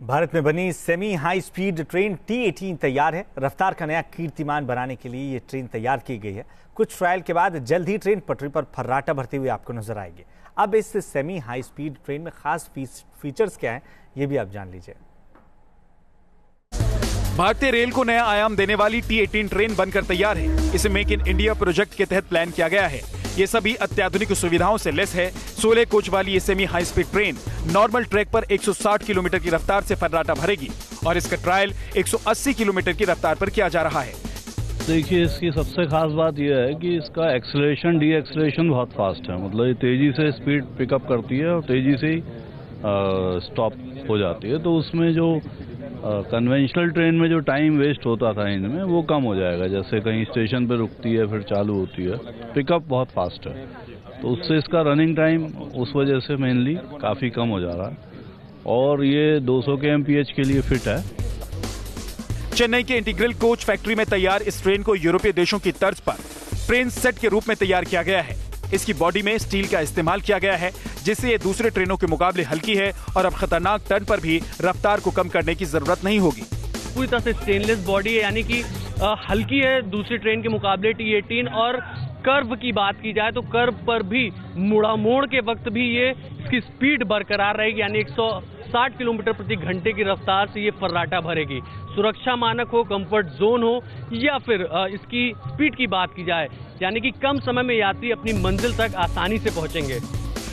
भारत में बनी semi high speed train T18 तैयार है। रफ्तार का नया कीर्तिमान बनाने के लिए ये ट्रेन तैयार की गई है। कुछ ट्रायल के बाद जल्द ही ट्रेन पटरी पर फर्राटा भरते हुए आपको नजर आएगी। अब इस सेमी हाई स्पीड ट्रेन में खास फीचर्स क्या हैं, ये भी आप जान लीजिए। भारतीय रेल को नया आयाम देने वाली T18 ट्रेन बनकर तैयार है। इसे मेक इन इंडिया प्रोजेक्ट के तहत प्लान किया गया है। ये सभी अत्याधुनिक सुविधाओं से लेस है। 16 कोच वाली ये semi high speed train normal track पर 160 किलोमीटर की रफ्तार से फर्राटा भरेगी और इसका ट्रायल 180 किलोमीटर की रफ्तार पर किया जा रहा है। देखिए, इसकी सबसे खास बात यह है कि इसका एक्सेलरेशन डी एक्सेलरेशन बहुत फास्ट है। मतलब ये तेजी से स्पीड पिकअप करती है और तेजी से ही स्टॉप हो जाती है। तो उसमें जो कन्वेंशनल ट्रेन में जो टाइम वेस्ट होता था इनमें, वो कम हो जाएगा। जैसे कहीं स्टेशन पे रुकती है फिर चालू होती है, पिकअप बहुत फास्ट है, तो उससे इसका रनिंग टाइम उस वजह से मेनली काफ़ी कम हो जा रहा है और ये 200 kmph के लिए फिट है। चेन्नई के इंटीग्रल कोच फैक्ट्री में तैयार इस ट्रेन को यूरोपीय देशों की तर्ज पर ट्रेन सेट के रूप में तैयार किया गया है। इसकी बॉडी में स्टील का इस्तेमाल किया गया है, जिससे ये दूसरे ट्रेनों के मुकाबले हल्की है और अब खतरनाक टर्न पर भी रफ्तार को कम करने की जरूरत नहीं होगी। पूरी तरह से स्टेनलेस बॉडी है, यानी कि हल्की है दूसरी ट्रेन के मुकाबले T18। और कर्व की बात की जाए तो कर्व पर भी मोड़ के वक्त भी ये इसकी स्पीड बरकरार रहेगी, यानी 160 किलोमीटर प्रति घंटे की रफ्तार से ये फर्राटा भरेगी। सुरक्षा मानक हो, कंफर्ट जोन हो या फिर इसकी स्पीड की बात की जाए, यानी कि कम समय में यात्री अपनी मंजिल तक आसानी से पहुंचेंगे।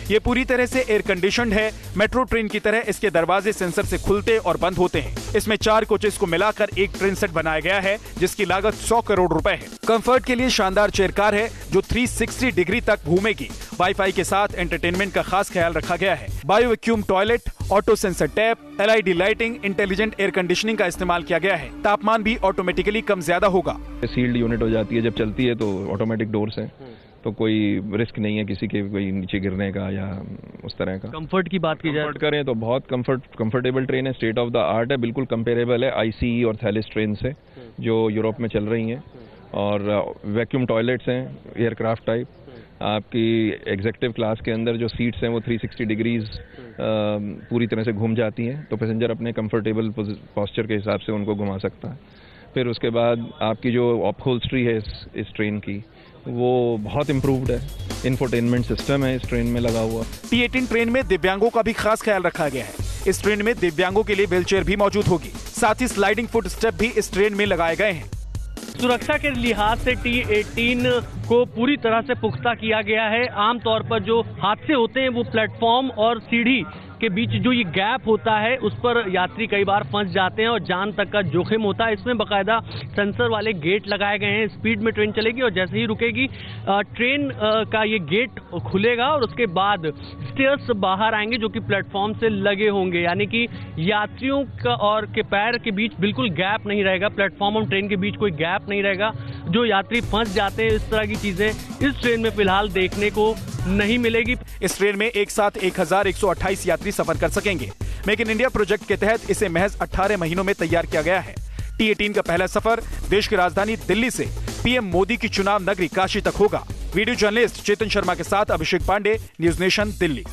ये पूरी तरह से एयर कंडीशनड है। मेट्रो ट्रेन की तरह इसके दरवाजे सेंसर से खुलते और बंद होते हैं। इसमें 4 कोचेस को मिलाकर एक ट्रेन सेट बनाया गया है, जिसकी लागत 100 करोड़ रुपए है। कंफर्ट के लिए शानदार चेयर कार है जो 360 डिग्री तक घूमेगी। वाईफाई के साथ एंटरटेनमेंट का खास ख्याल रखा गया है। Bio vacuum toilet, auto sensor tap, LED lighting, intelligent air conditioning का इस्तेमाल किया गया है। तापमान भी ऑटोमेटिकली कम ज्यादा होगा। सील्ड यूनिट हो जाती है जब चलती है, तो ऑटोमेटिक डोर्स हैं, तो कोई रिस्क नहीं है किसी के कोई नीचे गिरने का या उस तरह का। कंफर्ट की बात की जाए, कंफर्ट करें तो बहुत कंफर्टेबल ट्रेन है, स्टेट ऑफ द आर्ट है, बिल्कुल कंपेरेबल है ICE और थैलिस ट्रेन से जो यूरोप में चल रही हैं। और वैक्यूम टॉयलेट्स हैं एयरक्राफ्ट टाइप। आपकी एग्जीक्यूटिव क्लास के अंदर जो सीट्स हैं वो 360 डिग्रीज पूरी तरह से घूम जाती हैं, तो पैसेंजर अपने कंफर्टेबल पोस्चर के हिसाब से उनको घुमा सकता है। फिर उसके बाद आपकी जो अपहोल्स्ट्री है इस ट्रेन की, वो बहुत इम्प्रूव्ड है। इंफोटेनमेंट सिस्टम है इस ट्रेन में लगा हुआ। T18 ट्रेन में दिव्यांगों का भी खास ख्याल रखा गया है। इस ट्रेन में दिव्यांगों के लिए व्हीलचेयर भी मौजूद होगी। साथ ही स्लाइडिंग फुट स्टेप भी इस ट्रेन में लगाए गए हैं। सुरक्षा के लिहाज से T18 को पूरी तरह से पुख्ता किया गया है। आमतौर पर जो हादसे होते हैं वो प्लेटफॉर्म और सीढ़ी के बीच जो ये गैप होता है उस पर यात्री कई बार फंस जाते हैं और जान तक का जोखिम होता है। इसमें बाकायदा सेंसर वाले गेट लगाए गए हैं। स्पीड में ट्रेन चलेगी और जैसे ही रुकेगी ट्रेन का ये गेट खुलेगा और उसके बाद स्टेयर्स बाहर आएंगे जो कि प्लेटफॉर्म से लगे होंगे, यानी कि यात्रियों का और के पैर के बीच बिल्कुल गैप नहीं रहेगा। प्लेटफॉर्म और ट्रेन के बीच कोई गैप नहीं रहेगा। जो यात्री फंस जाते हैं, इस तरह की चीजें इस ट्रेन में फिलहाल देखने को नहीं मिलेगी। इस ट्रेन में एक साथ 1128 यात्री सफर कर सकेंगे। मेक इन इंडिया प्रोजेक्ट के तहत इसे महज 18 महीनों में तैयार किया गया है। T18 का पहला सफर देश की राजधानी दिल्ली से PM मोदी की चुनाव नगरी काशी तक होगा। वीडियो जर्नलिस्ट चेतन शर्मा के साथ अभिषेक पांडे, न्यूज नेशन, दिल्ली।